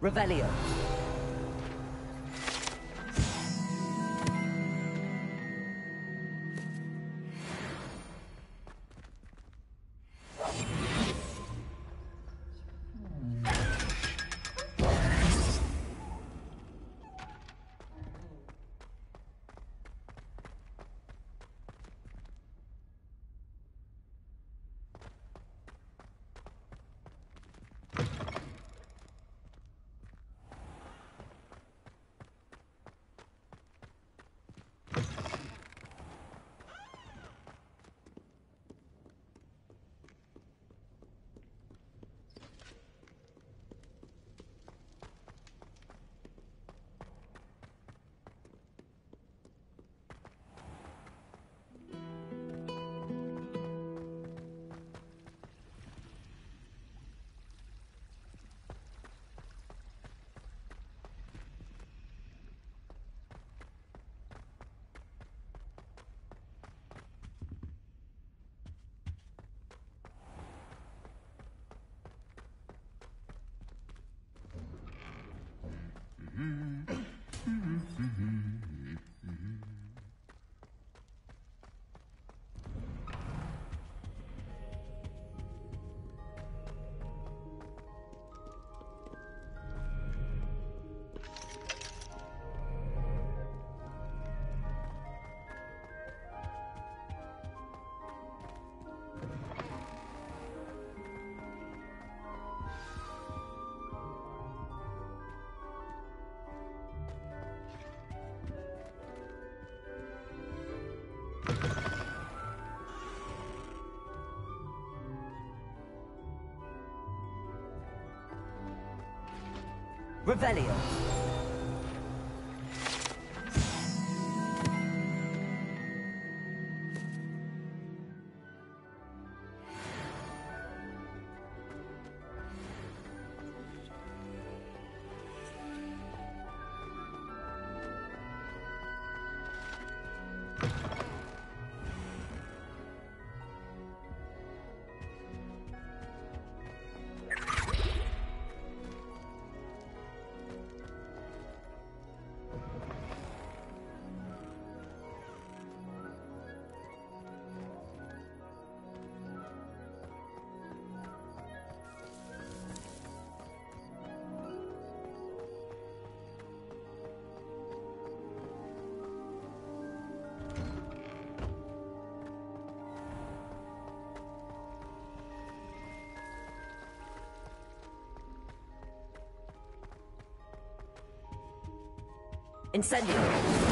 Revelio. Revelio. Incendio.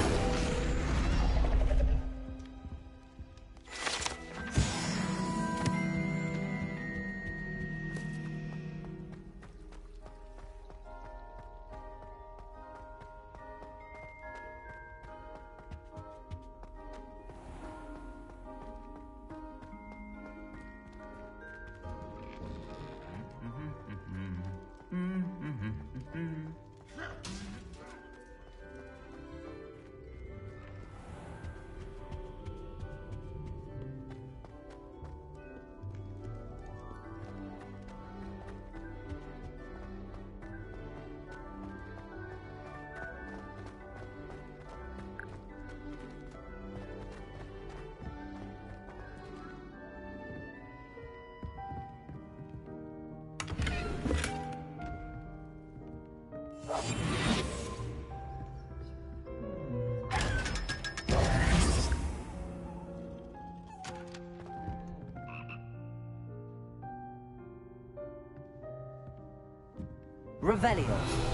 Revelio.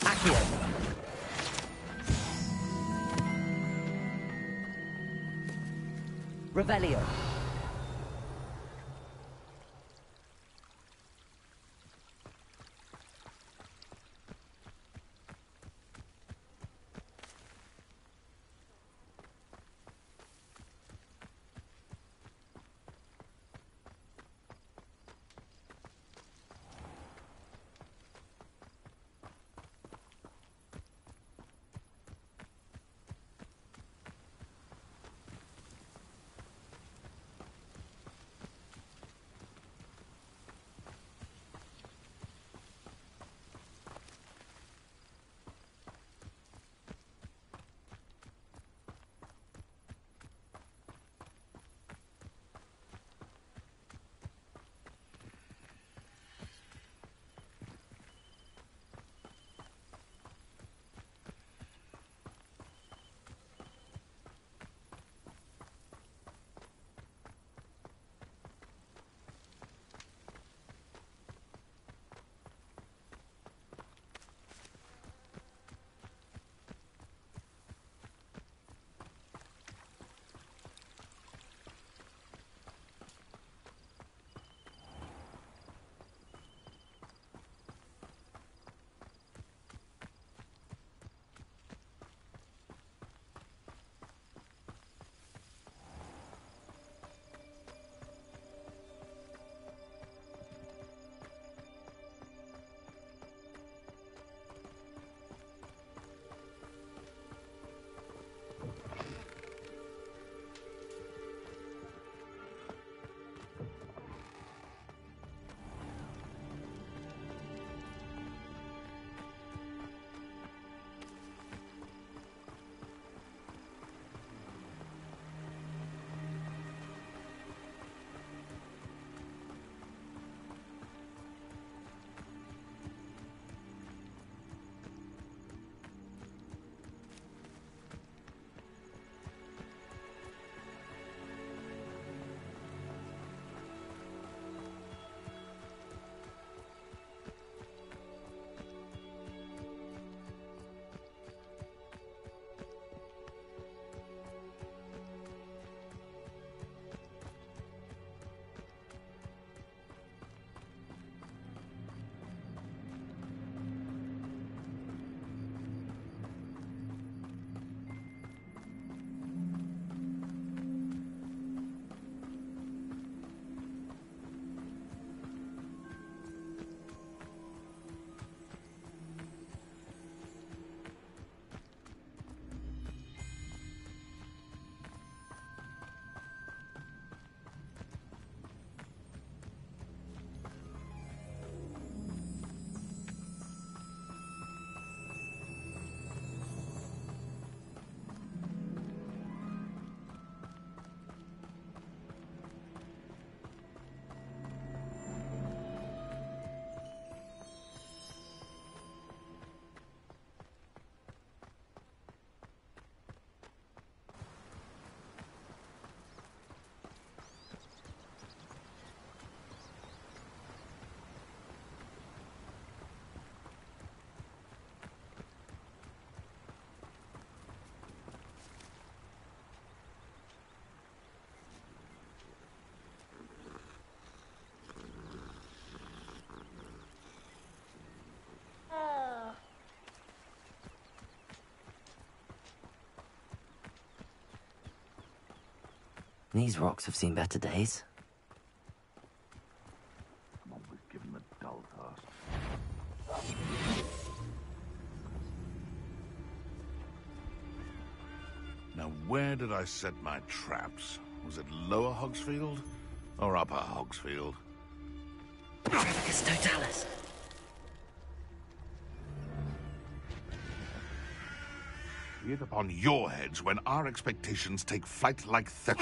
Accio. Revelio. These rocks have seen better days. Come on, we've given the dull task. Now, where did I set my traps? Was it Lower Hogsfield or Upper Hogsfield? Trevicus Totalis. Be it upon your heads when our expectations take flight like that.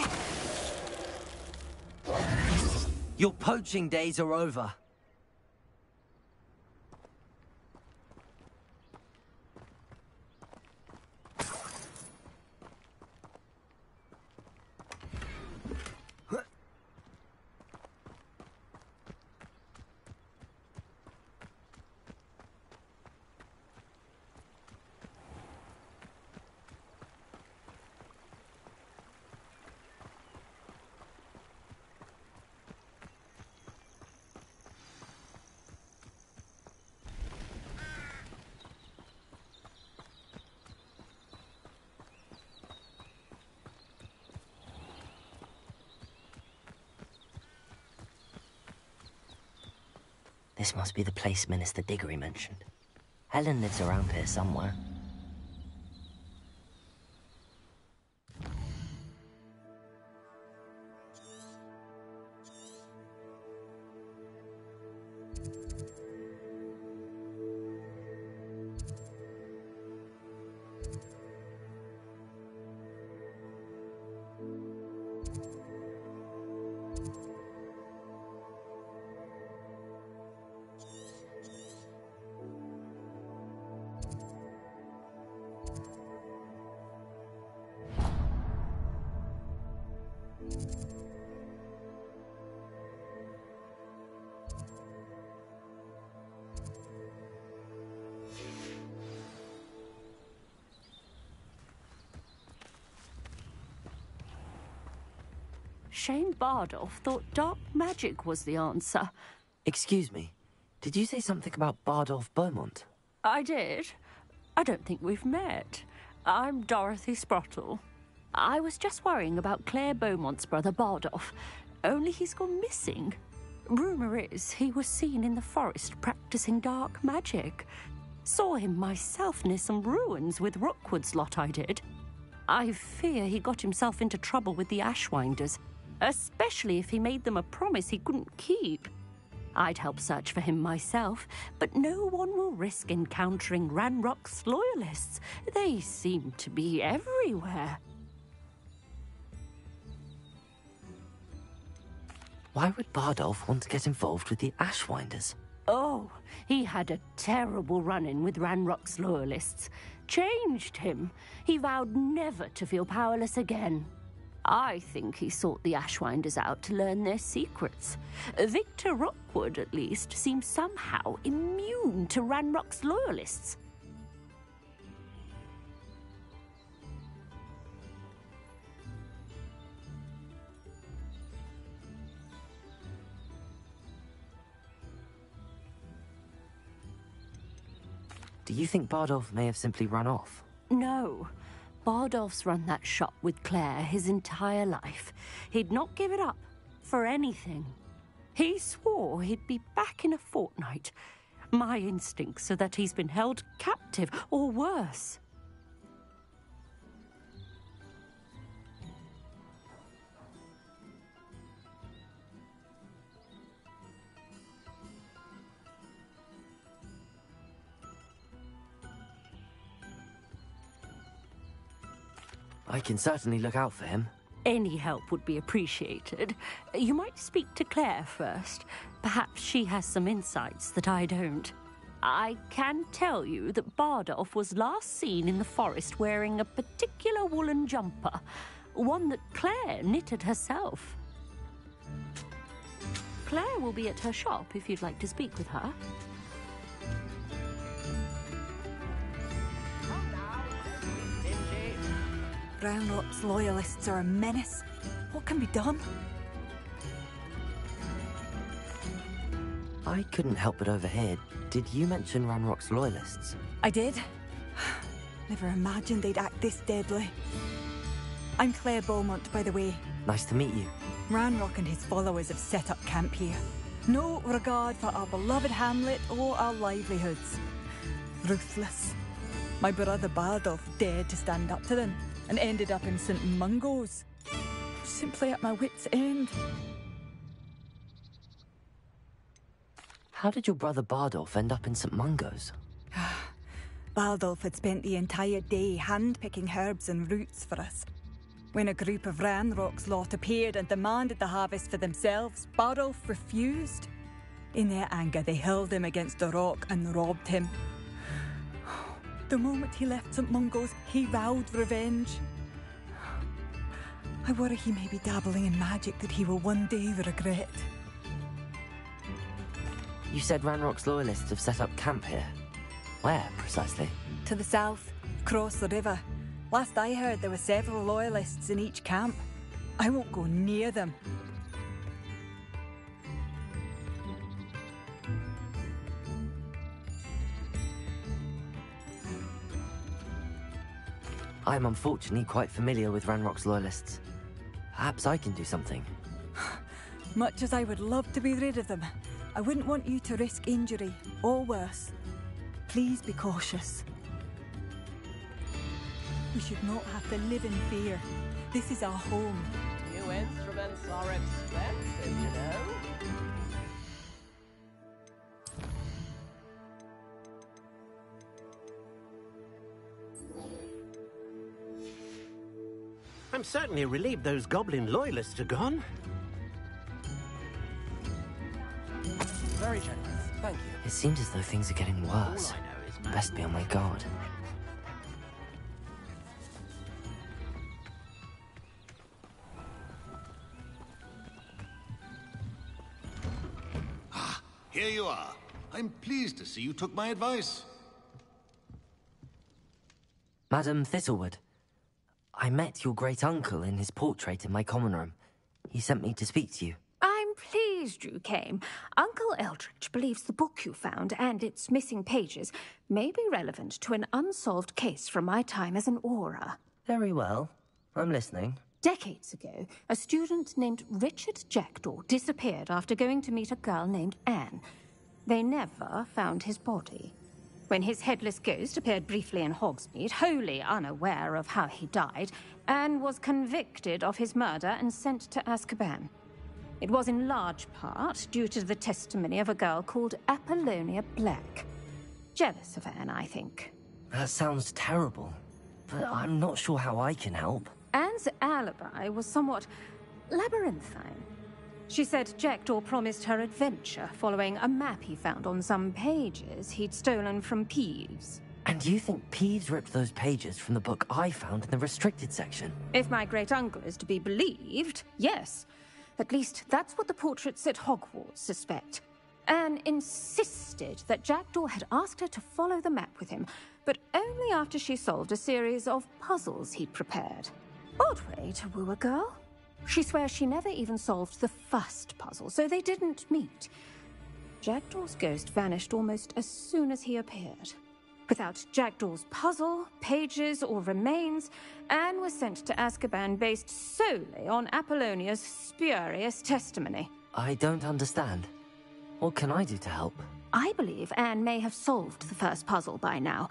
Your poaching days are over. This must be the place Minister Diggory mentioned. Helen lives around here somewhere. Shane Bardolph thought dark magic was the answer. Excuse me, did you say something about Bardolph Beaumont? I did. I don't think we've met. I'm Dorothy Sprottle. I was just worrying about Claire Beaumont's brother Bardolph, only he's gone missing. Rumour is he was seen in the forest practicing dark magic. Saw him myself near some ruins with Rookwood's lot I did. I fear he got himself into trouble with the Ashwinders, especially if he made them a promise he couldn't keep. I'd help search for him myself, but no one will risk encountering Ranrock's loyalists. They seem to be everywhere. Why would Bardolph want to get involved with the Ashwinders? Oh, he had a terrible run-in with Ranrock's loyalists. Changed him. He vowed never to feel powerless again. I think he sought the Ashwinders out to learn their secrets. Victor Rookwood, at least, seems somehow immune to Ranrock's loyalists. Do you think Bardolph may have simply run off? No. Bardolph's run that shop with Claire his entire life. He'd not give it up for anything. He swore he'd be back in a fortnight. My instincts are that he's been held captive, or worse. I can certainly look out for him. Any help would be appreciated. You might speak to Claire first. Perhaps she has some insights that I don't. I can tell you that Bardolph was last seen in the forest wearing a particular woolen jumper, one that Claire knitted herself. Claire will be at her shop if you'd like to speak with her. Ranrock's loyalists are a menace. What can be done? I couldn't help but overhear. Did you mention Ranrock's loyalists? I did. Never imagined they'd act this deadly. I'm Claire Beaumont, by the way. Nice to meet you. Ranrock and his followers have set up camp here. No regard for our beloved hamlet or our livelihoods. Ruthless. My brother Bardolph dared to stand up to them and ended up in St. Mungo's. Simply at my wit's end. How did your brother Bardolph end up in St. Mungo's? Bardolph had spent the entire day hand-picking herbs and roots for us. When a group of Ranrock's lot appeared and demanded the harvest for themselves, Bardolph refused. In their anger, they hurled him against a rock and robbed him. The moment he left St. Mungo's, he vowed revenge. I worry he may be dabbling in magic that he will one day regret. You said Ranrock's loyalists have set up camp here. Where, precisely? To the south, across the river. Last I heard, there were several loyalists in each camp. I won't go near them. I'm unfortunately quite familiar with Ranrock's loyalists. Perhaps I can do something. Much as I would love to be rid of them, I wouldn't want you to risk injury, or worse. Please be cautious. We should not have to live in fear. This is our home. New instruments are expensive, you know. I'm certainly relieved those goblin loyalists are gone. Very generous, thank you. It seems as though things are getting worse. All I know is Best be on my guard. Here you are. I'm pleased to see you took my advice. Madam Thistlewood, I met your great-uncle in his portrait in my common room. He sent me to speak to you. I'm pleased you came. Uncle Eldridge believes the book you found and its missing pages may be relevant to an unsolved case from my time as an aura. Very well. I'm listening. Decades ago, a student named Richard Jackdaw disappeared after going to meet a girl named Anne. They never found his body. When his headless ghost appeared briefly in Hogsmeade, wholly unaware of how he died, Anne was convicted of his murder and sent to Azkaban. It was in large part due to the testimony of a girl called Apollonia Black. Jealous of Anne, I think. That sounds terrible, but I'm not sure how I can help. Anne's alibi was somewhat labyrinthine. She said Jackdaw promised her adventure following a map he found on some pages he'd stolen from Peeves. And you think Peeves ripped those pages from the book I found in the restricted section? If my great-uncle is to be believed, yes. At least that's what the portraits at Hogwarts suspect. Anne insisted that Jackdaw had asked her to follow the map with him, but only after she solved a series of puzzles he'd prepared. Odd way to woo a girl. She swears she never even solved the first puzzle, so they didn't meet. Jackdaw's ghost vanished almost as soon as he appeared. Without Jackdaw's puzzle, pages, or remains, Anne was sent to Azkaban based solely on Apollonia's spurious testimony. I don't understand. What can I do to help? I believe Anne may have solved the first puzzle by now,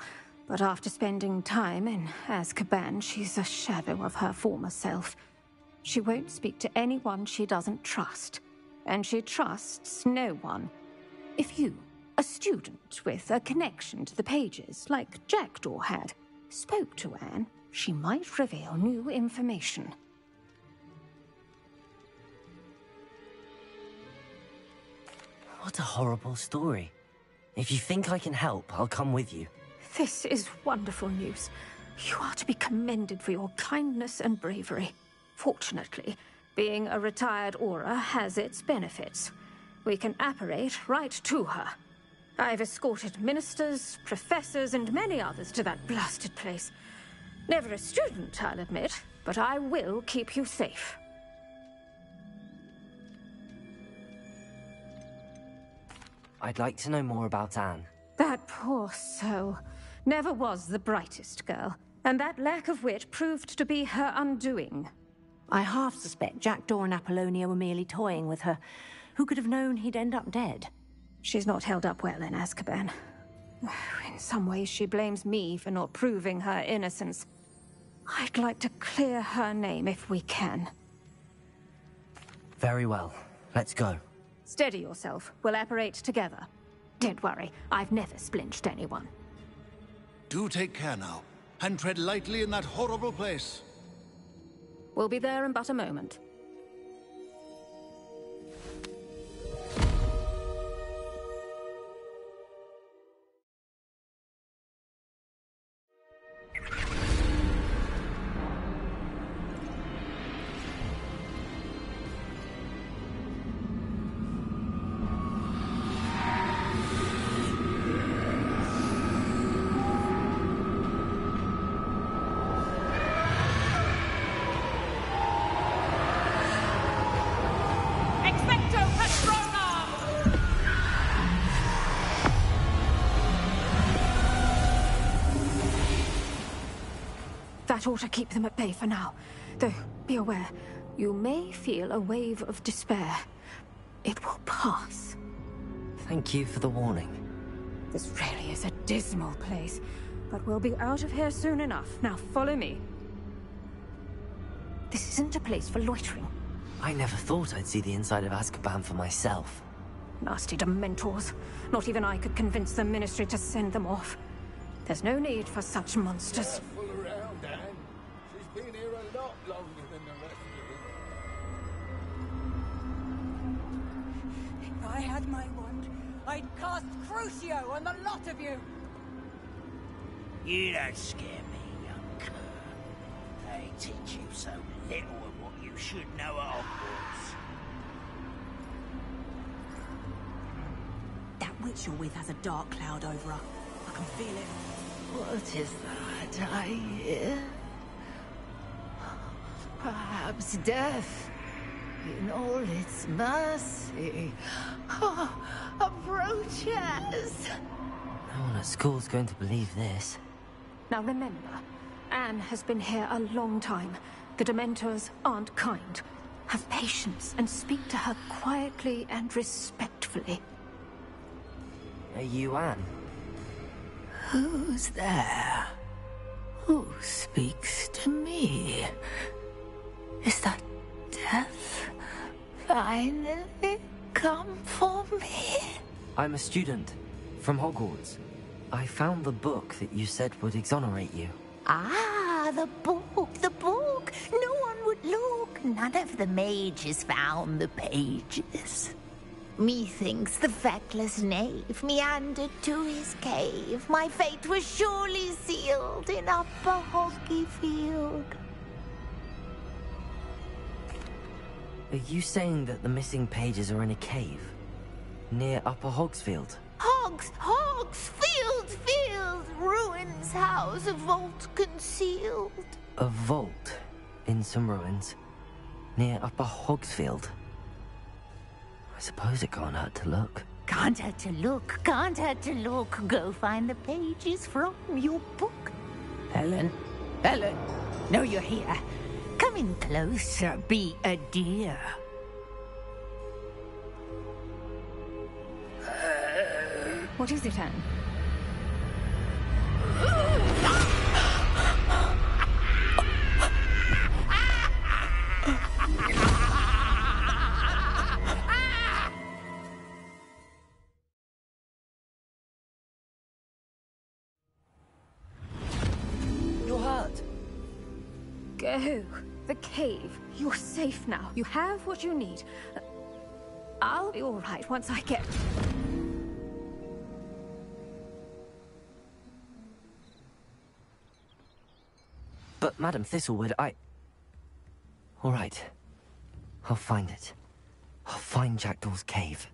but after spending time in Azkaban, she's a shadow of her former self. She won't speak to anyone she doesn't trust, and she trusts no one. If you, a student with a connection to the pages, like Jackdaw had, spoke to Anne, she might reveal new information. What a horrible story. If you think I can help, I'll come with you. This is wonderful news. You are to be commended for your kindness and bravery. Fortunately, being a retired Aura has its benefits. We can apparate right to her. I've escorted ministers, professors, and many others to that blasted place. Never a student, I'll admit, but I will keep you safe. I'd like to know more about Anne. That poor soul. Never was the brightest girl. And that lack of wit proved to be her undoing. I half suspect Jackdaw and Apollonia were merely toying with her. Who could have known he'd end up dead? She's not held up well in Azkaban. In some ways, she blames me for not proving her innocence. I'd like to clear her name if we can. Very well. Let's go. Steady yourself. We'll apparate together. Don't worry, I've never splinched anyone. Do take care now, and tread lightly in that horrible place. We'll be there in but a moment. That ought to keep them at bay for now. Though, be aware, you may feel a wave of despair. It will pass. Thank you for the warning. This really is a dismal place, but we'll be out of here soon enough. Now follow me. This isn't a place for loitering. I never thought I'd see the inside of Azkaban for myself. Nasty Dementors. Not even I could convince the Ministry to send them off. There's no need for such monsters. Careful around, Anne. She's been here a lot longer than the rest of them. If I had my wand, I'd cast Crucio on the lot of you! You don't scare me, young cur. They teach you so little of what you should know at Hogwarts. That witch you're with has a dark cloud over her. I can feel it. What is that I hear? Perhaps death, in all its mercy, approaches. No one at school's going to believe this. Now remember, Anne has been here a long time. The Dementors aren't kind. Have patience and speak to her quietly and respectfully. Are you Anne? Who's there? Who speaks to me? Is that death finally come for me? I'm a student from Hogwarts. I found the book that you said would exonerate you. Ah, the book, the book. No one would look. None of the mages found the pages. Methinks the feckless knave meandered to his cave. My fate was surely sealed in Upper Hoggyfield. Are you saying that the missing pages are in a cave? Near Upper Hogsfield? Field, ruins house, a vault concealed. A vault in some ruins? Near Upper Hogsfield? I suppose it can't hurt to look. Can't hurt to look. Go find the pages from your book. Helen, no, you're here. Come in closer, be a dear. What is it, Anne? You're hurt. Go. The cave. You're safe now. You have what you need. I'll be all right once I get... But, Madam Thistlewood, all right. I'll find it. I'll find Jackdaw's cave.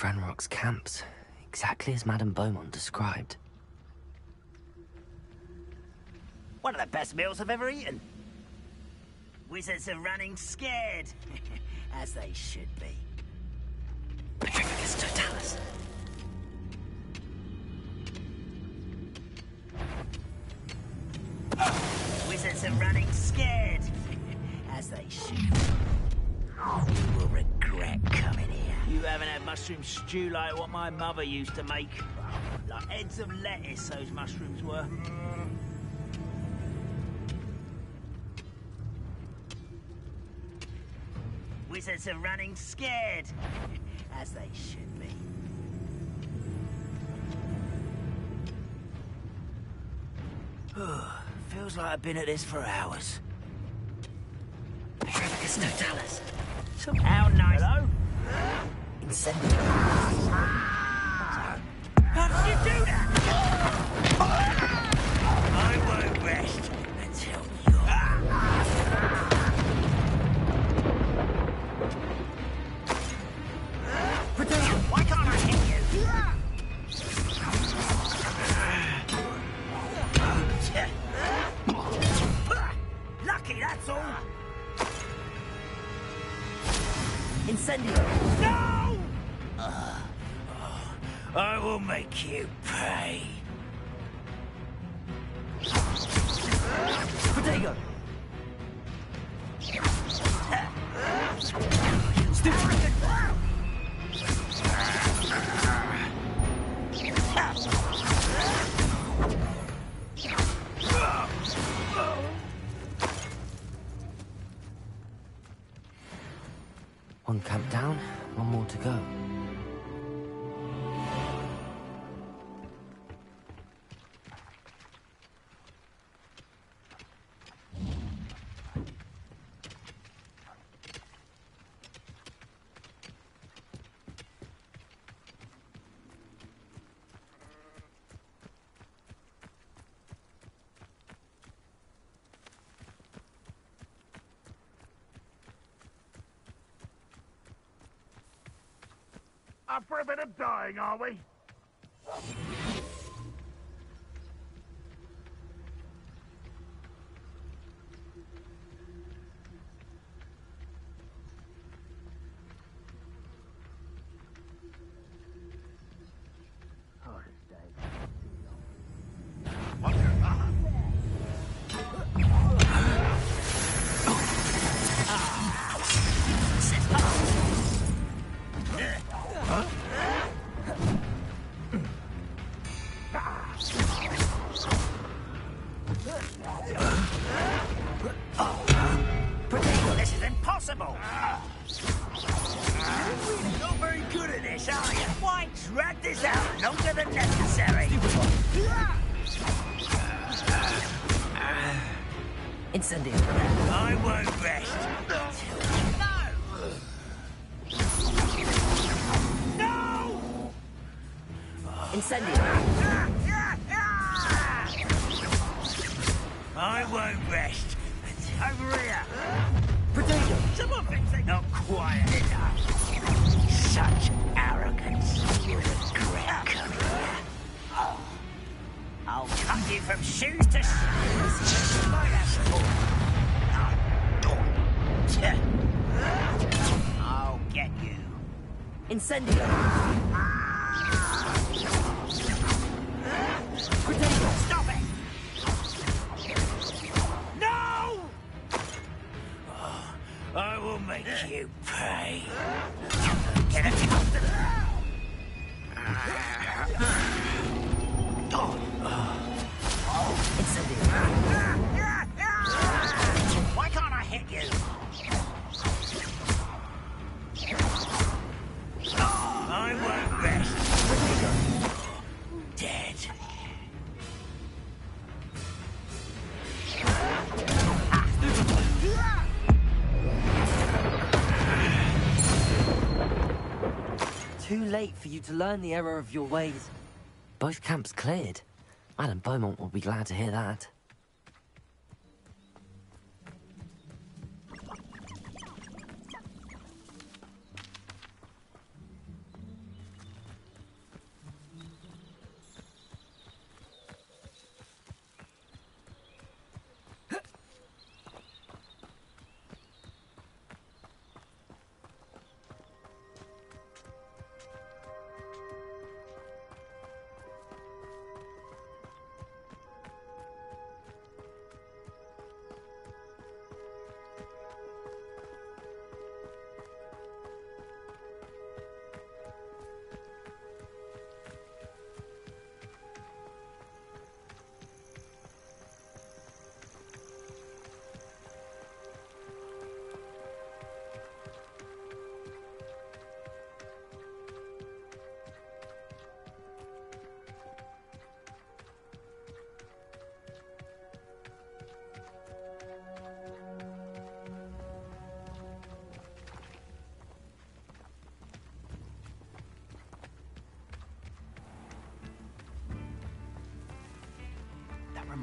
of Ranrock's camps, exactly as Madame Beaumont described. One of the best meals I've ever eaten. Wizards are running scared, as they should be. Petrificus totalis. Wizards are running scared, as they should be. You will regret coming here. You haven't had mushroom stew like what my mother used to make. Like heads of lettuce, those mushrooms were. Wizards are running scared, as they should be. Feels like I've been at this for hours. Petrificus totalis. How nice. Hello? Incendio. How did you do that? I won't rest until you're... Why can't I hit you? Lucky, that's all. Incendio. No! I will make you pay. Protego. One camp down, one more to go. Up for a bit of dying, are we? This is impossible! You're really not very good at this, are you? Why drag this out longer than necessary? Incendio. I won't rest. No! No! Incendio. I won't rest. Over here. Protego. Someone thinks they're not quiet enough. Such arrogance. You regret coming here. I'll cut you from shoes to shoes. I'll get you. Incendio. Protego. Stop it! No! I will make you pay. Get it Why can't I hit you? I won't rest. Dead. Too late for you to learn the error of your ways. Both camps cleared. Madame Beaumont will be glad to hear that.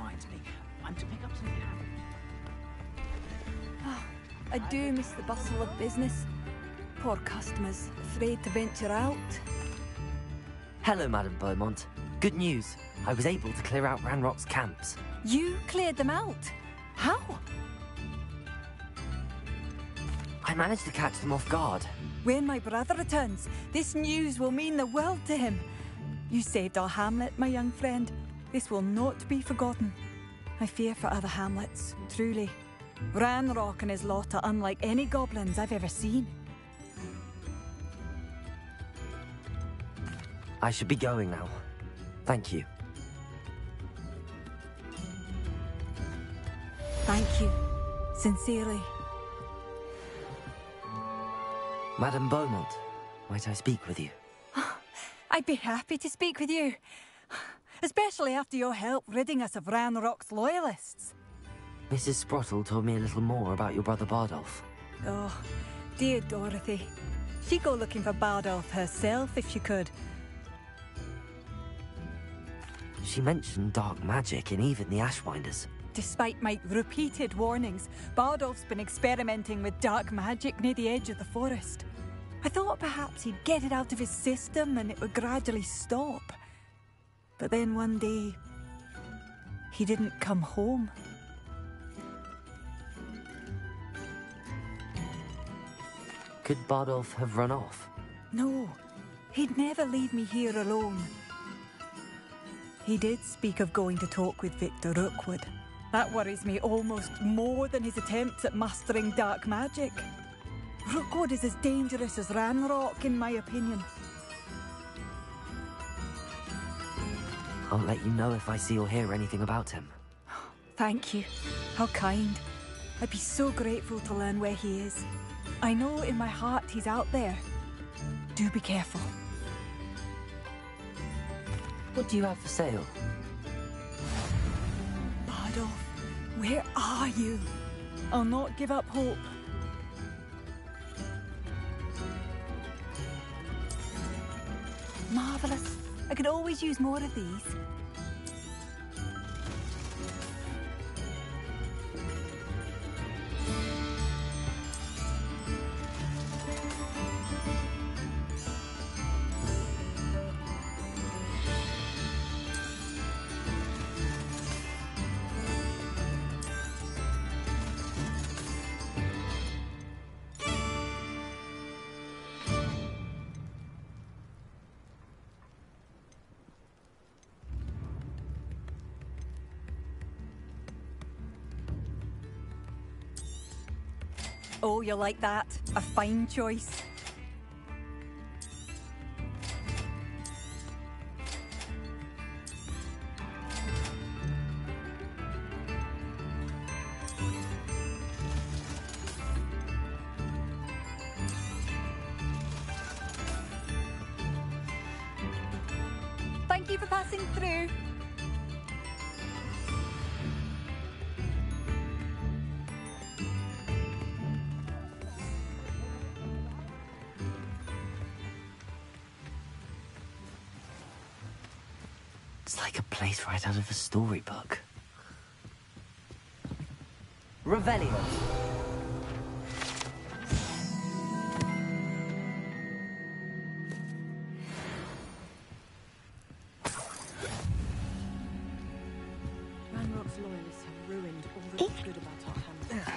reminds me, I'm to pick up some carrots. I do miss the bustle of business. Poor customers, afraid to venture out. Hello, Madame Beaumont. Good news. I was able to clear out Ranrock's camps. You cleared them out? How? I managed to catch them off guard. When my brother returns, this news will mean the world to him. You saved our hamlet, my young friend. This will not be forgotten. I fear for other hamlets, truly. Ranrock and his lot are unlike any goblins I've ever seen. I should be going now. Thank you. Thank you. Sincerely. Madame Beaumont, might I speak with you? I'd be happy to speak with you. Especially after your help ridding us of Ranrock's loyalists. Mrs. Sprottle told me a little more about your brother Bardolph. Oh, dear Dorothy. She'd go looking for Bardolph herself if she could. She mentioned dark magic in even the Ashwinders. Despite my repeated warnings, Bardolph's been experimenting with dark magic near the edge of the forest. I thought perhaps he'd get it out of his system and it would gradually stop. But then one day, he didn't come home. Could Bardolph have run off? No, he'd never leave me here alone. He did speak of going to talk with Victor Rookwood. That worries me almost more than his attempts at mastering dark magic. Rookwood is as dangerous as Ranrock, in my opinion. I'll let you know if I see or hear anything about him. Thank you. How kind. I'd be so grateful to learn where he is. I know in my heart he's out there. Do be careful. What do you have for sale? Bardolph, where are you? I'll not give up hope. Marvellous. I could always use more of these. Oh, you like that? A fine choice. Thank you for passing through. It's like a place right out of a storybook. Revelio. Ranrock's loyalists have ruined all that was good about our hamlet.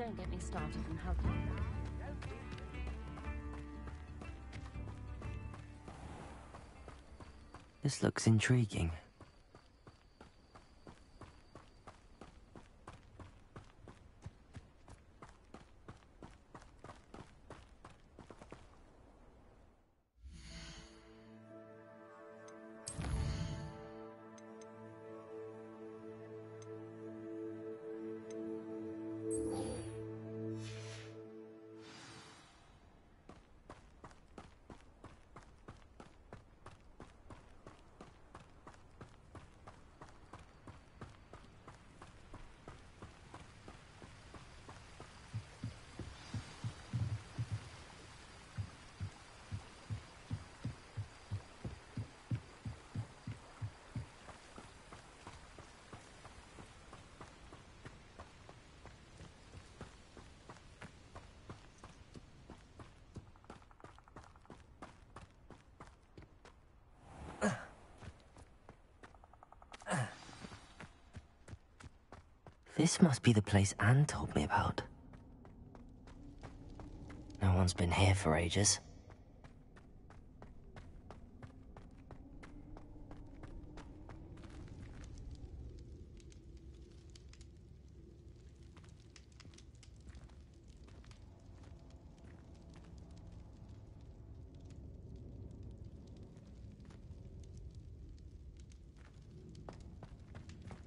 don't get me started on how... This looks intriguing. This must be the place Anne told me about. No one's been here for ages.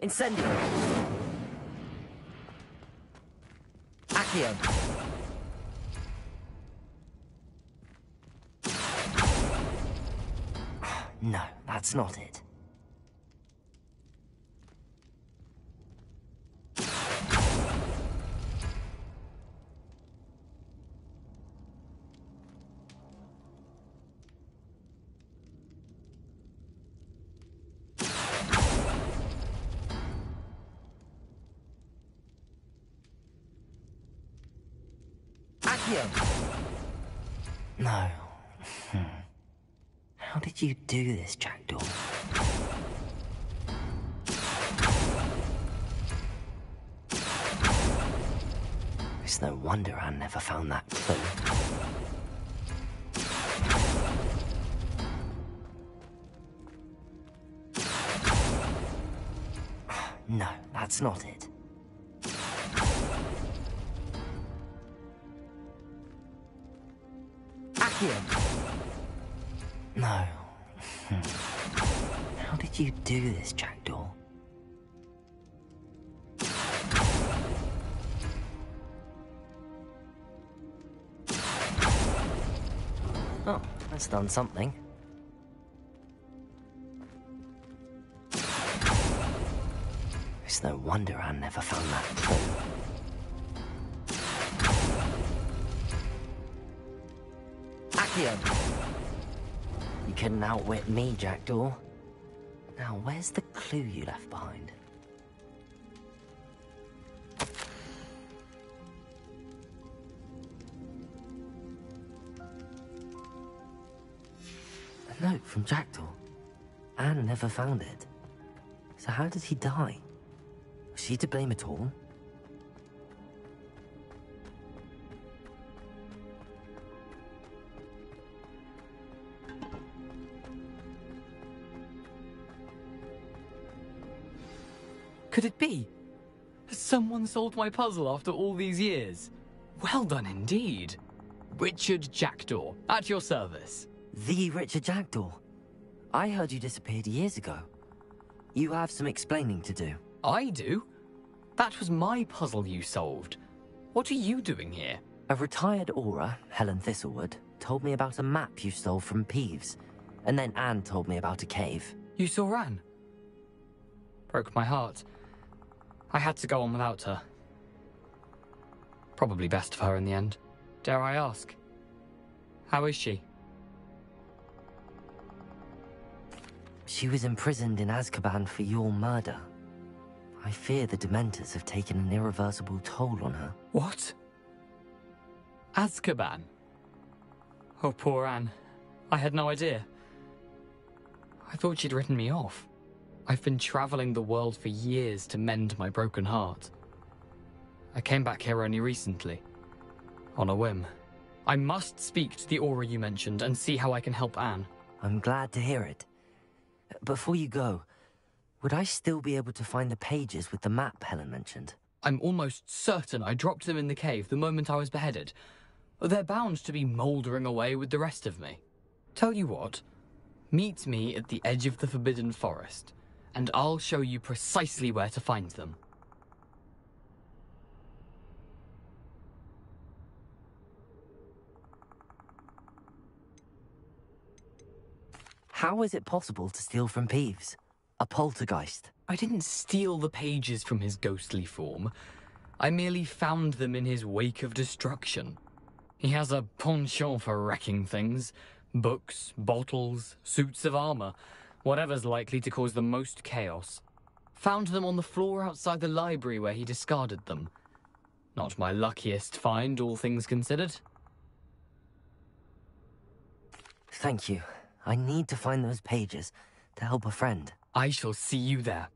Incendio! Accio! No, that's not it. No. How did you do this, Jackdaw? It's no wonder Anne never found that clue. No, that's not it. No. How did you do this, Jackdaw? Oh, that's done something. It's no wonder Anne never found that clue. You couldn't outwit me, Jackdaw. Now, where's the clue you left behind? A note from Jackdaw. Anne never found it. So how did he die? Was she to blame at all? Could it be? Has someone solved my puzzle after all these years? Well done indeed. Richard Jackdaw, at your service. The Richard Jackdaw. I heard you disappeared years ago. You have some explaining to do. I do? That was my puzzle you solved. What are you doing here? A retired Aura, Helen Thistlewood, told me about a map you stole from Peeves. And then Anne told me about a cave. You saw Anne? Broke my heart. I had to go on without her. Probably best for her in the end. Dare I ask? How is she? She was imprisoned in Azkaban for your murder. I fear the Dementors have taken an irreversible toll on her. What? Azkaban? Oh, poor Anne. I had no idea. I thought she'd written me off. I've been traveling the world for years to mend my broken heart. I came back here only recently. On a whim. I must speak to the Aura you mentioned and see how I can help Anne. I'm glad to hear it. Before you go, would I still be able to find the pages with the map Helen mentioned? I'm almost certain I dropped them in the cave the moment I was beheaded. They're bound to be mouldering away with the rest of me. Tell you what, meet me at the edge of the Forbidden Forest, and I'll show you precisely where to find them. How is it possible to steal from Peeves? A poltergeist? I didn't steal the pages from his ghostly form. I merely found them in his wake of destruction. He has a penchant for wrecking things. Books, bottles, suits of armor, whatever's likely to cause the most chaos. Found them on the floor outside the library where he discarded them. Not my luckiest find, all things considered. Thank you. I need to find those pages to help a friend. I shall see you there.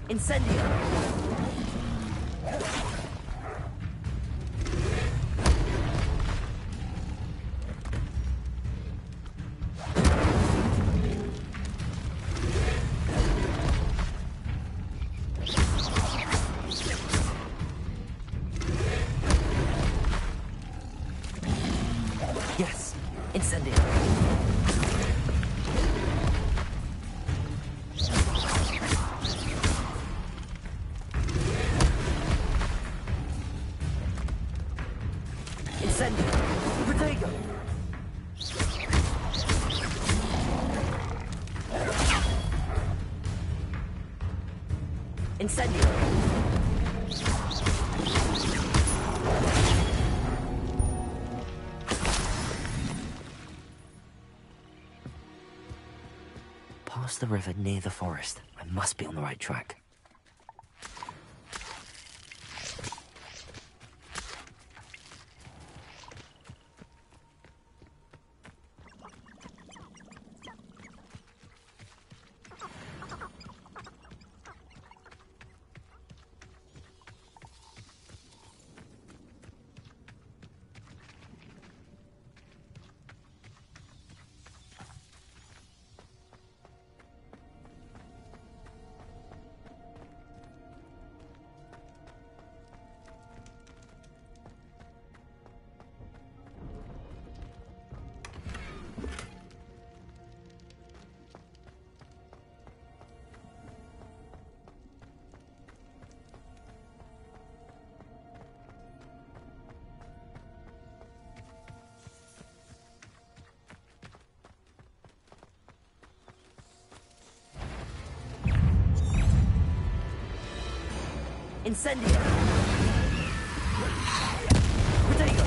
Incendio! Yes, Incendio. Incendio! Past the river near the forest. I must be on the right track. Incendio! Protego!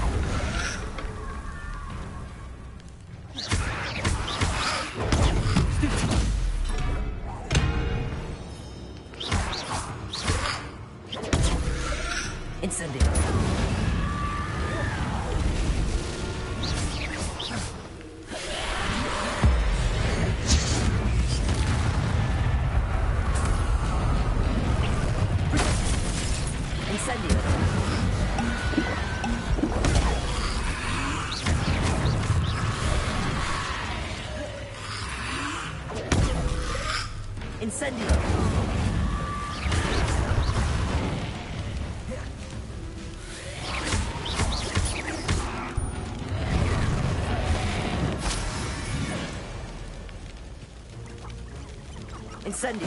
Incendio!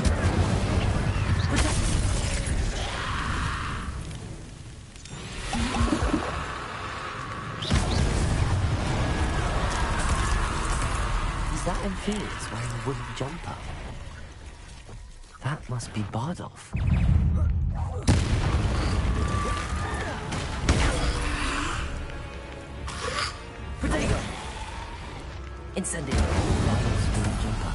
Is that Amphibious wearing a wooden jumper? That must be Bardolph. Protego! Incendio! Bardolph's wooden jumper.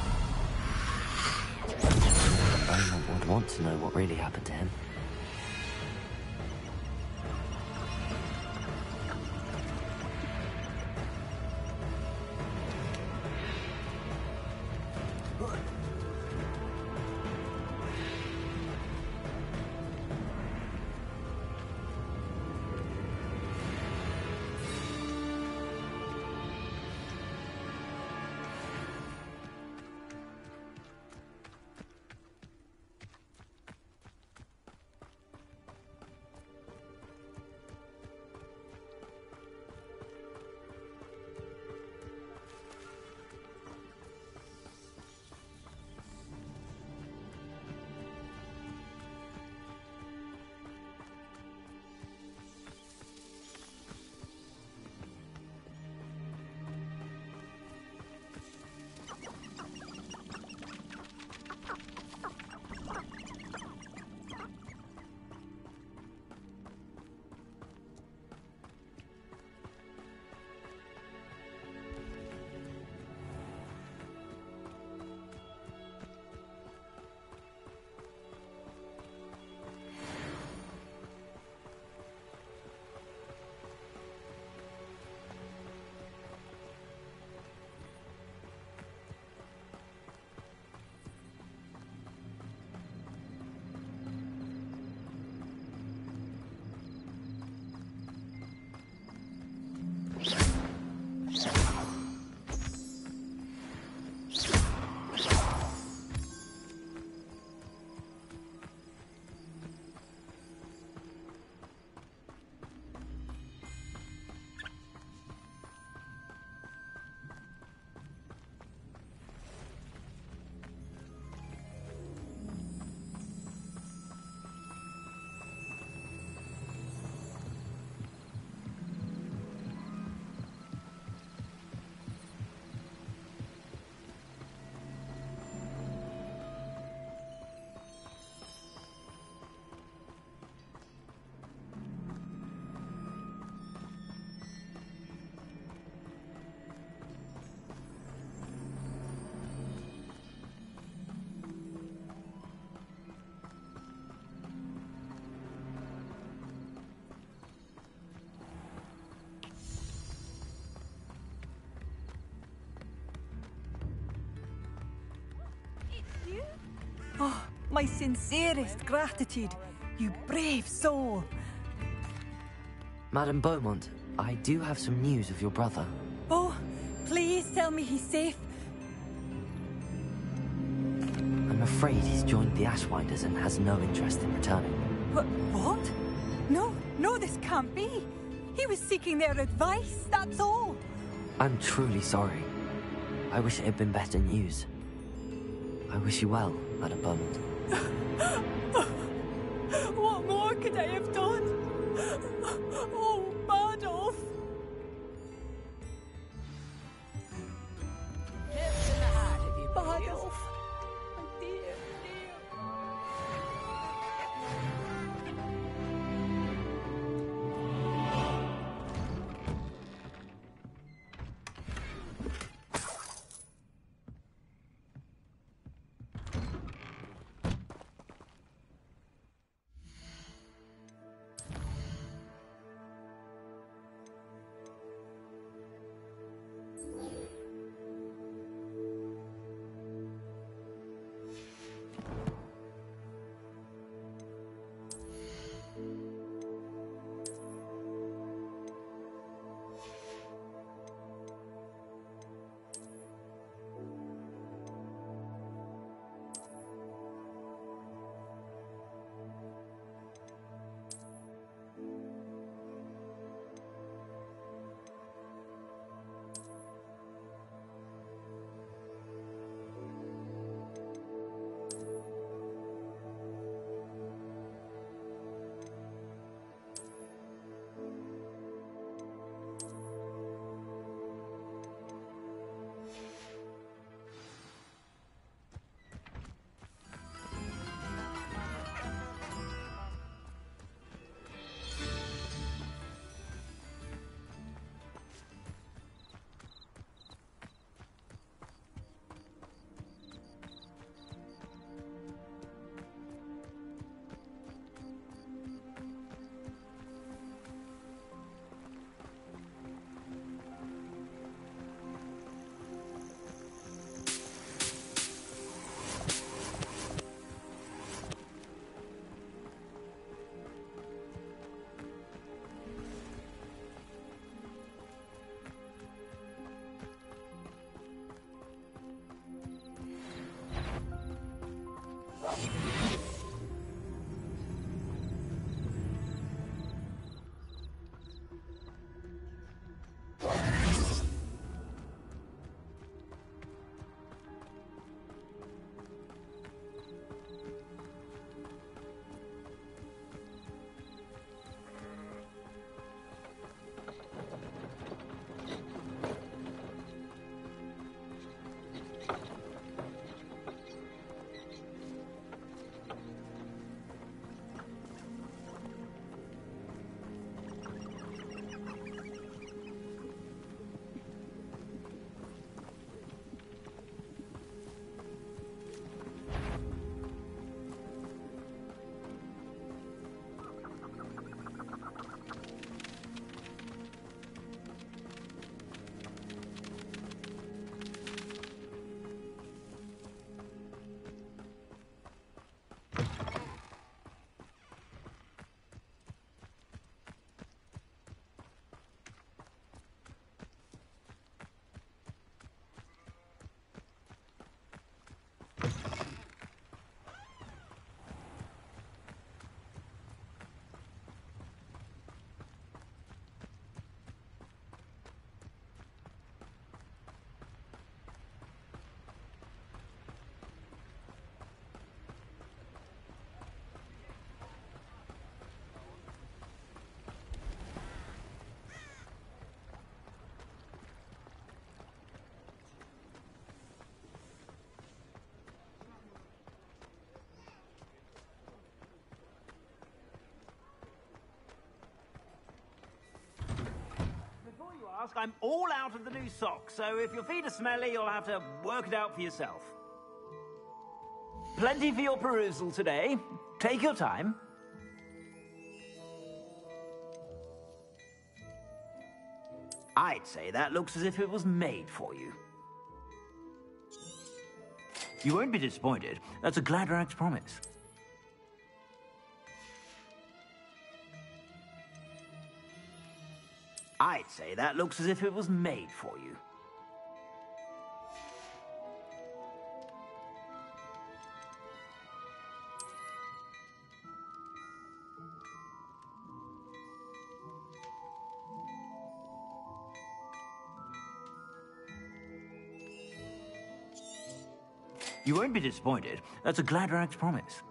Beaumont would want to know what really happened to him. Oh, my sincerest gratitude, you brave soul. Madame Beaumont, I do have some news of your brother. Oh, please tell me he's safe. I'm afraid he's joined the Ashwinders and has no interest in returning. What? No, this can't be. He was seeking their advice, that's all. I'm truly sorry. I wish it had been better news. I wish you well, Madame Beaumont. What more could I have done? Oh, Bardolph! Bardolph! Dear. ask. I'm all out of the new socks, so if your feet are smelly, you'll have to work it out for yourself. Plenty for your perusal today. Take your time. I'd say that looks as if it was made for you. You won't be disappointed. That's a Gladrag's promise. I'd say that looks as if it was made for you. You won't be disappointed. That's a Gladrag's promise.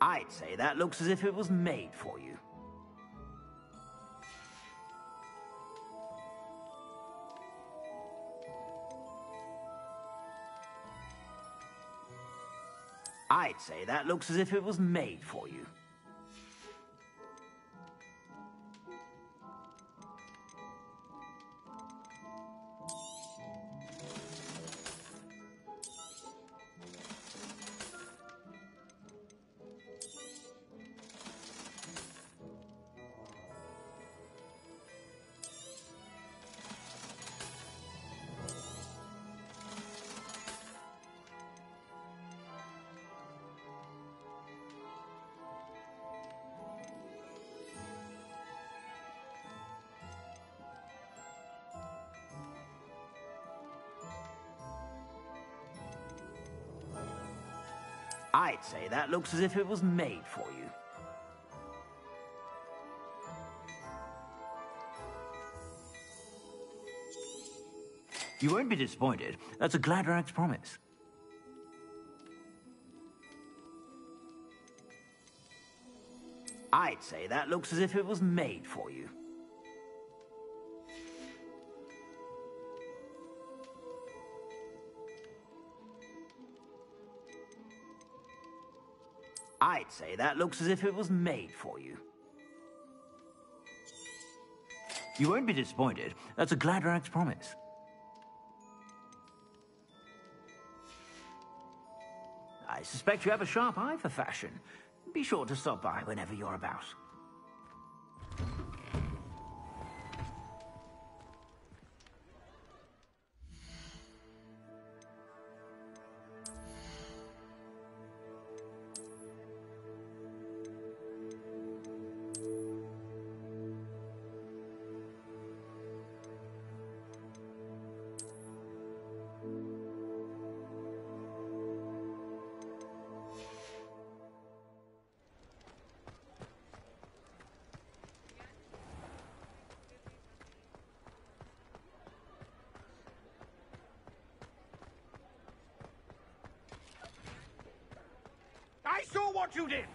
I'd say that looks as if it was made for you. I'd say that looks as if it was made for you. I'd say that looks as if it was made for you. You won't be disappointed. That's a Gladrag's promise. I'd say that looks as if it was made for you. I'd say that looks as if it was made for you. You won't be disappointed. That's a Gladrag's promise. I suspect you have a sharp eye for fashion. Be sure to stop by whenever you're about. I saw what you did!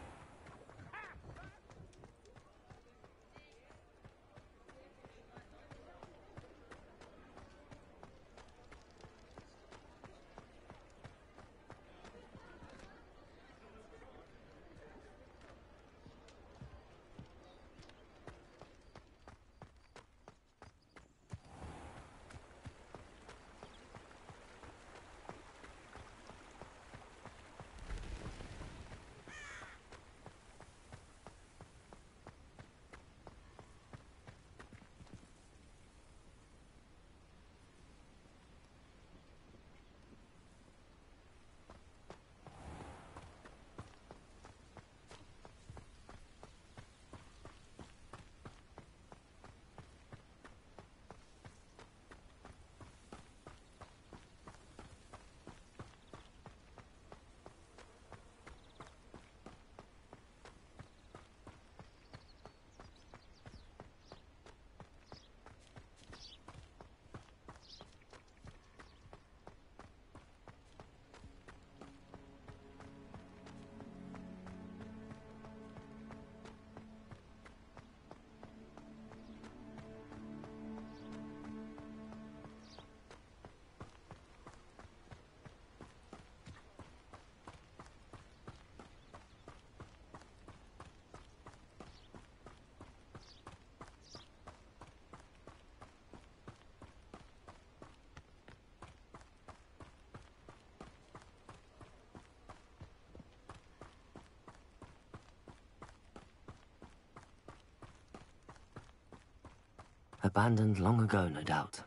Abandoned long ago, no doubt.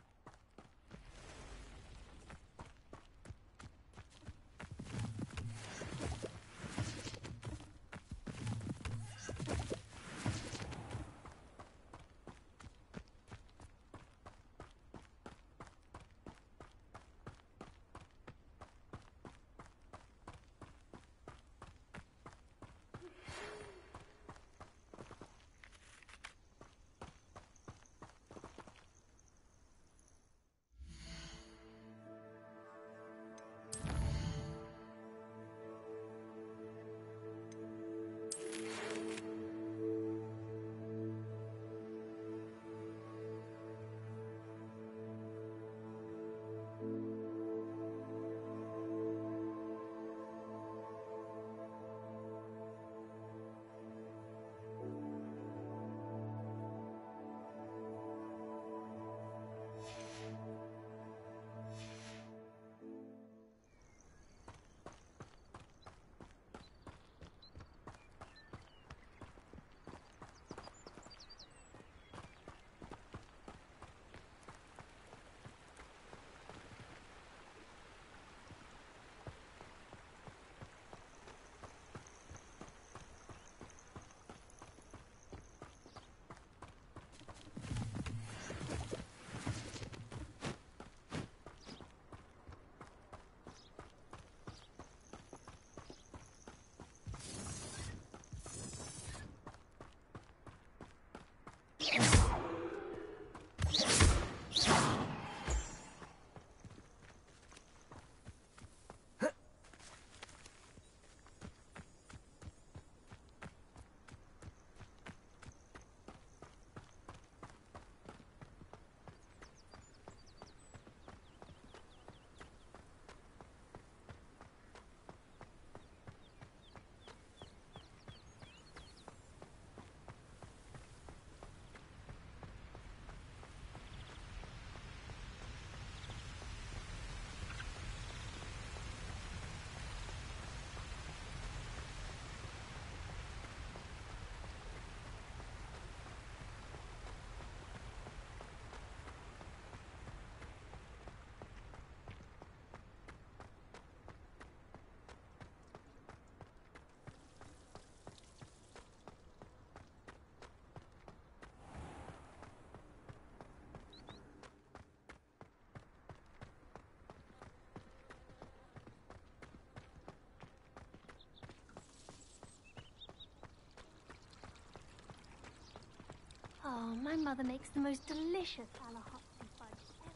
Oh, my mother makes the most delicious Alahopsy fudge ever.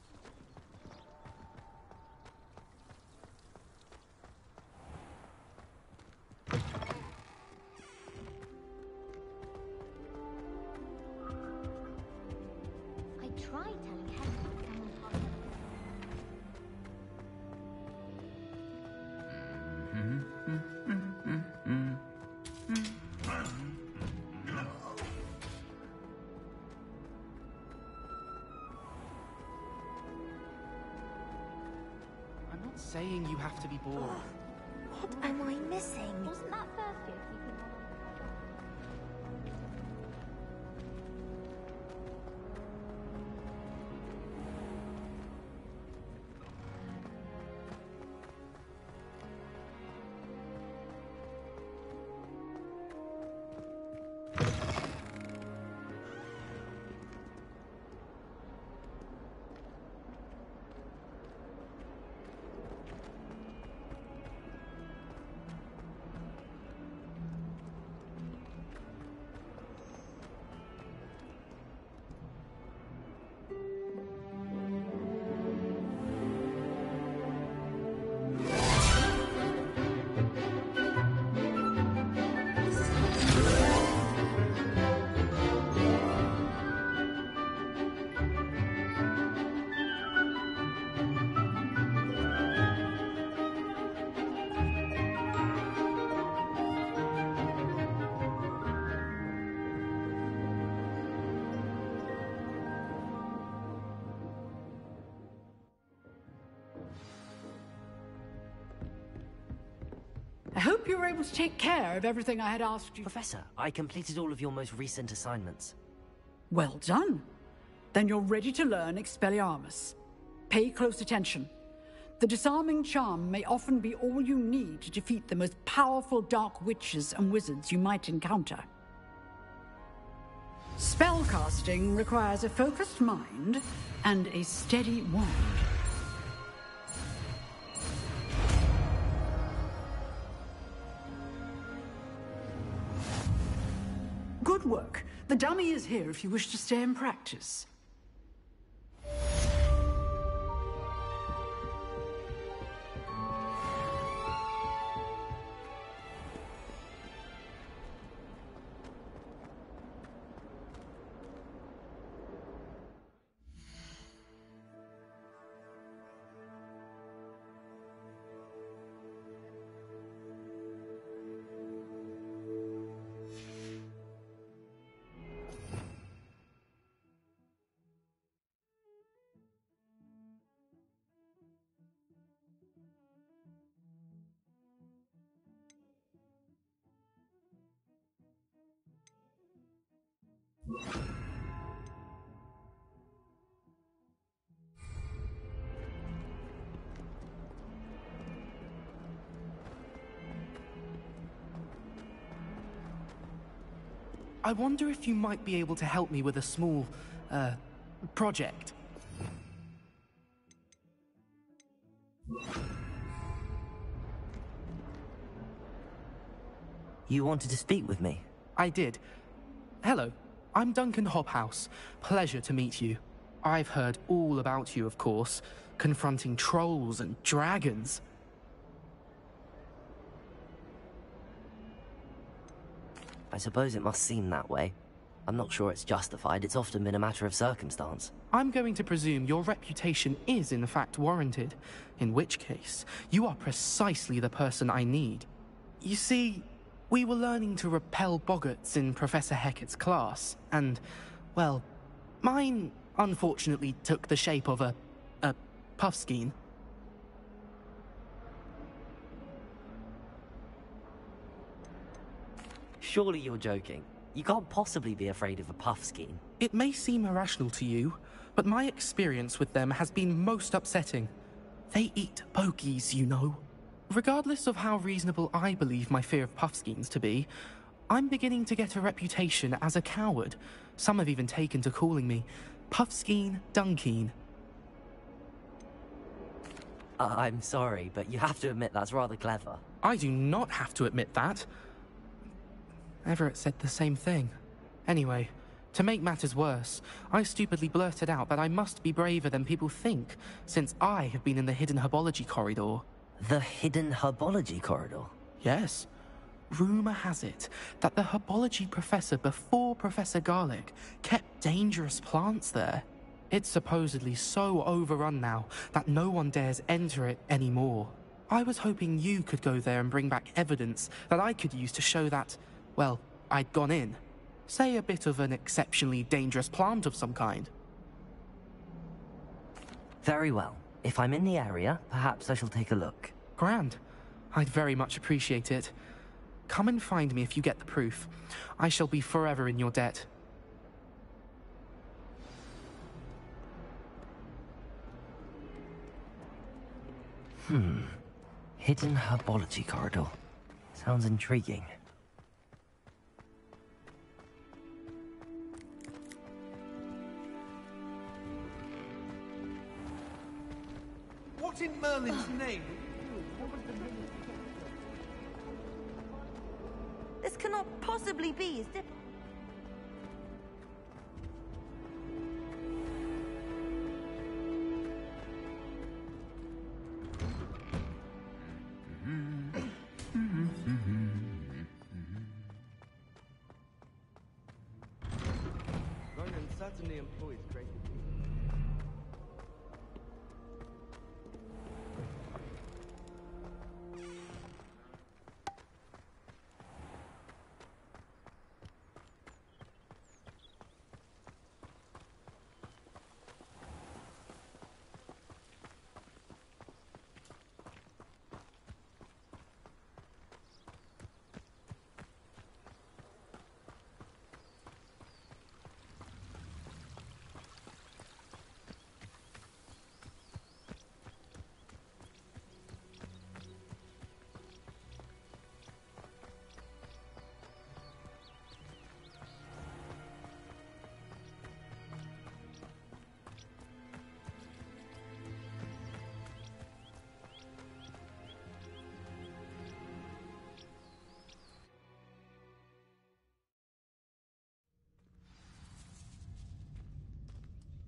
I tried telling Helen to come and help. Saying you have to be bored. What am I missing? Wasn't that first year keeping on? I hope you were able to take care of everything I had asked you. Professor, I completed all of your most recent assignments. Well done. Then you're ready to learn Expelliarmus. Pay close attention. The disarming charm may often be all you need to defeat the most powerful dark witches and wizards you might encounter. Spellcasting requires a focused mind and a steady wand. Good work. The dummy is here if you wish to stay and practice. I wonder if you might be able to help me with a small, project. You wanted to speak with me? I did. Hello, I'm Duncan Hobhouse. Pleasure to meet you. I've heard all about you, of course, confronting trolls and dragons. I suppose it must seem that way. I'm not sure it's justified. It's often been a matter of circumstance. I'm going to presume your reputation is in fact warranted, in which case, you are precisely the person I need. You see, we were learning to repel boggarts in Professor Hecat's class, and, well, mine unfortunately took the shape of a puffskein. Surely you're joking. You can't possibly be afraid of a puffskein. It may seem irrational to you, but my experience with them has been most upsetting. They eat bogies, you know. Regardless of how reasonable I believe my fear of puffskeins to be, I'm beginning to get a reputation as a coward. Some have even taken to calling me Puffskein Dunkeen. I'm sorry, but you have to admit that's rather clever. I do not have to admit that. Everett said the same thing. Anyway, to make matters worse, I stupidly blurted out that I must be braver than people think, since I have been in the hidden herbology corridor. The hidden herbology corridor? Yes. Rumour has it that the herbology professor before Professor Garlic kept dangerous plants there. It's supposedly so overrun now that no one dares enter it anymore. I was hoping you could go there and bring back evidence that I could use to show that, well, I'd gone in. Say a bit of an exceptionally dangerous plant of some kind. Very well. If I'm in the area, perhaps I shall take a look. Grand. I'd very much appreciate it. Come and find me if you get the proof. I shall be forever in your debt. Hidden herbology corridor. Sounds intriguing. What in Merlin's name? This cannot possibly be his dip. Ronan certainly employs great people.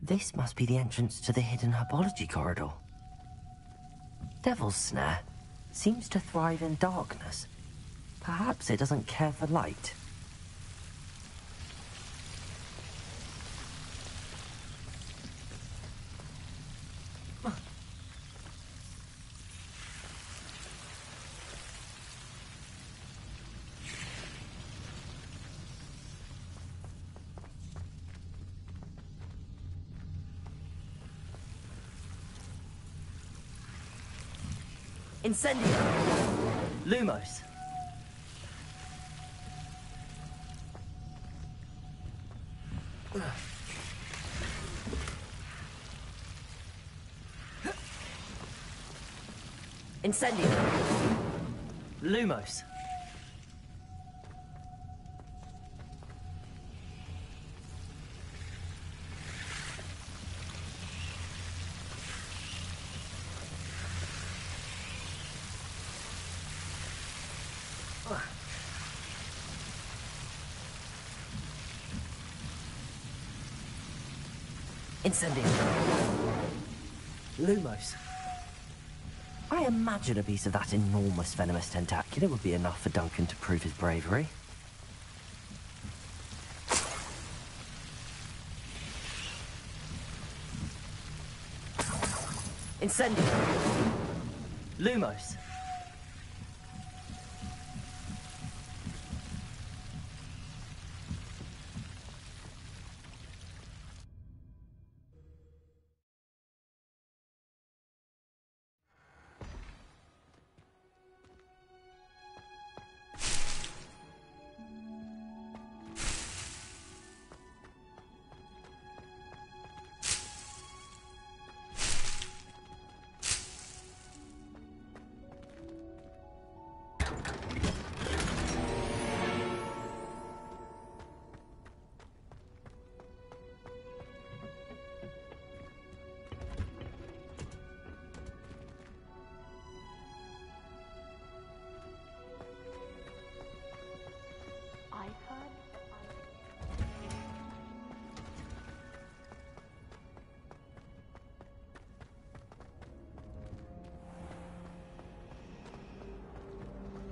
This must be the entrance to the hidden herbology corridor. Devil's Snare seems to thrive in darkness. Perhaps it doesn't care for light. Incendio! Lumos! Incendio! Lumos! Incendio. Lumos. I imagine a piece of that enormous venomous tentacular would be enough for Duncan to prove his bravery. Incendio. Lumos.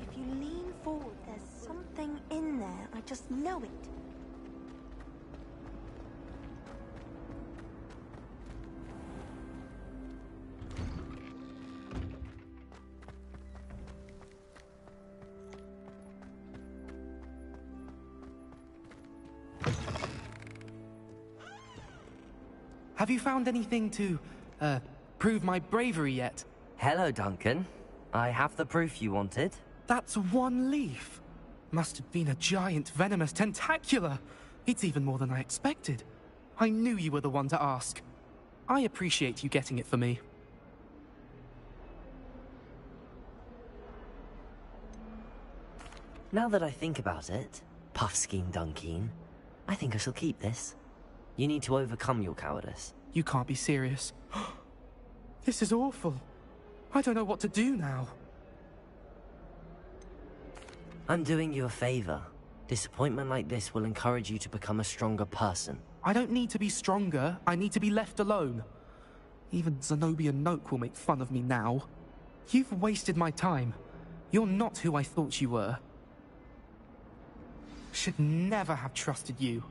If you lean forward, there's something in there. I just know it. Have you found anything to, prove my bravery yet? Hello, Duncan. I have the proof you wanted. That's one leaf. Must have been a giant venomous tentacula. It's even more than I expected. I knew you were the one to ask. I appreciate you getting it for me. Now that I think about it, Puffskein Dunkeen, I think I shall keep this. You need to overcome your cowardice. You can't be serious. This is awful. I don't know what to do now. I'm doing you a favor. Disappointment like this will encourage you to become a stronger person. I don't need to be stronger. I need to be left alone. Even Zenobia Noak will make fun of me now. You've wasted my time. You're not who I thought you were. Should never have trusted you.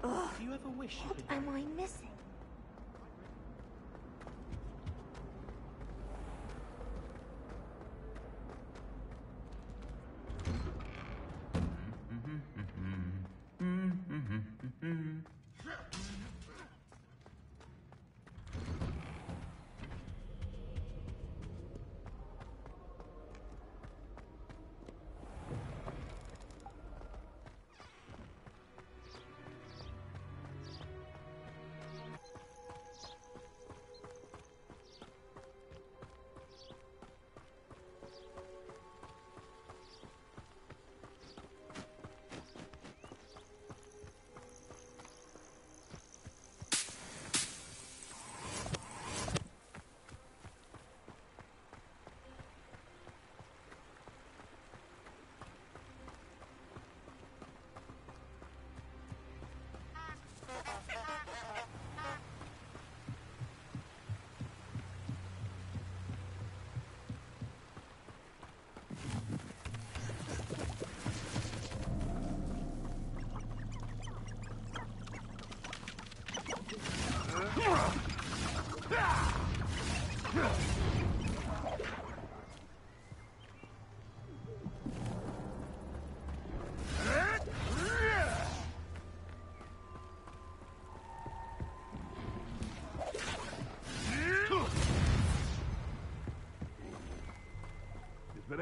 Ugh, Do you ever wish you what could... am I missing?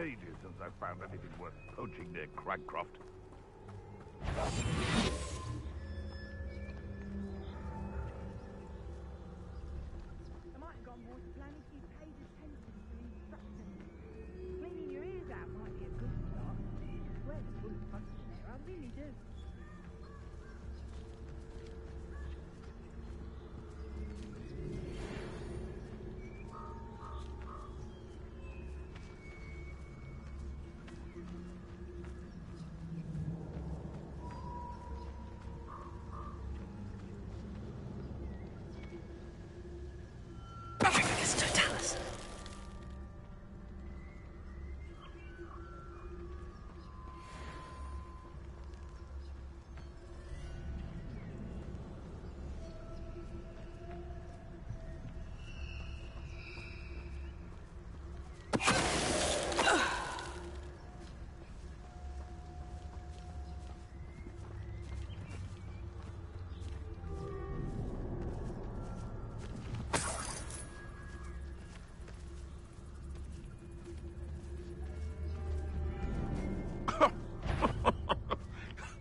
ages since I found anything worth poaching near Cragcroft. I might have gone more to plan if you paid attention to instructions. Cleaning your ears out might be a good start. I swear there's full of fun in there, I really do.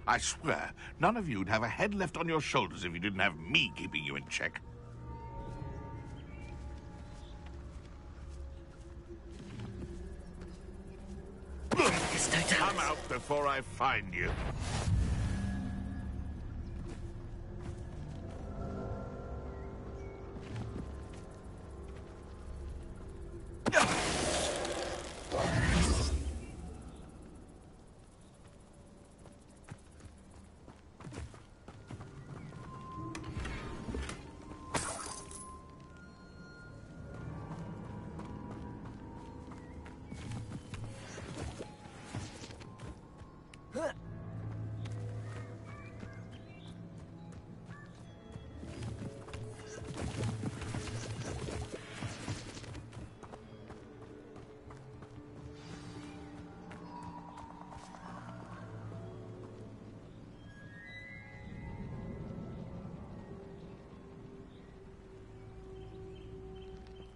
I swear, none of you'd have a head left on your shoulders if you didn't have me keeping you in check. Come out before I find you.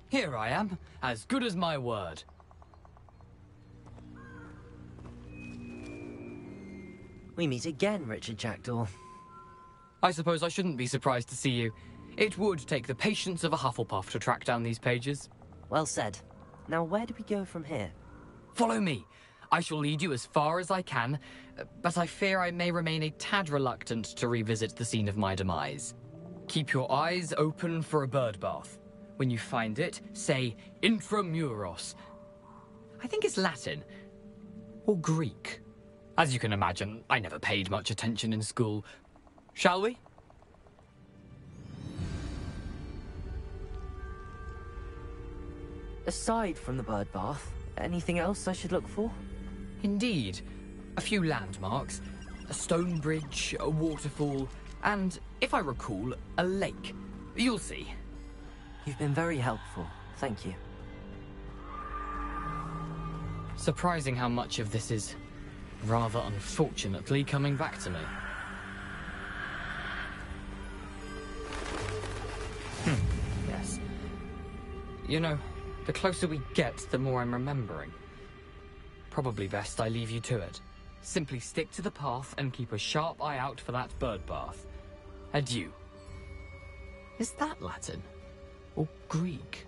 Here I am, as good as my word. We meet again, Richard Jackdaw. I suppose I shouldn't be surprised to see you. It would take the patience of a Hufflepuff to track down these pages. Well said. Now where do we go from here? Follow me. I shall lead you as far as I can, but I fear I may remain a tad reluctant to revisit the scene of my demise. Keep your eyes open for a bird bath. When you find it, say Intramuros. I think it's Latin. Or Greek. As you can imagine, I never paid much attention in school. Shall we? Aside from the bird bath, anything else I should look for? Indeed. A few landmarks. A stone bridge, a waterfall, and, if I recall, a lake. You'll see. You've been very helpful. Thank you. Surprising how much of this is, rather unfortunately, coming back to me. Yes. You know, the closer we get, the more I'm remembering. Probably best I leave you to it. Simply stick to the path and keep a sharp eye out for that bird bath. Adieu. Is that Latin? Or Greek?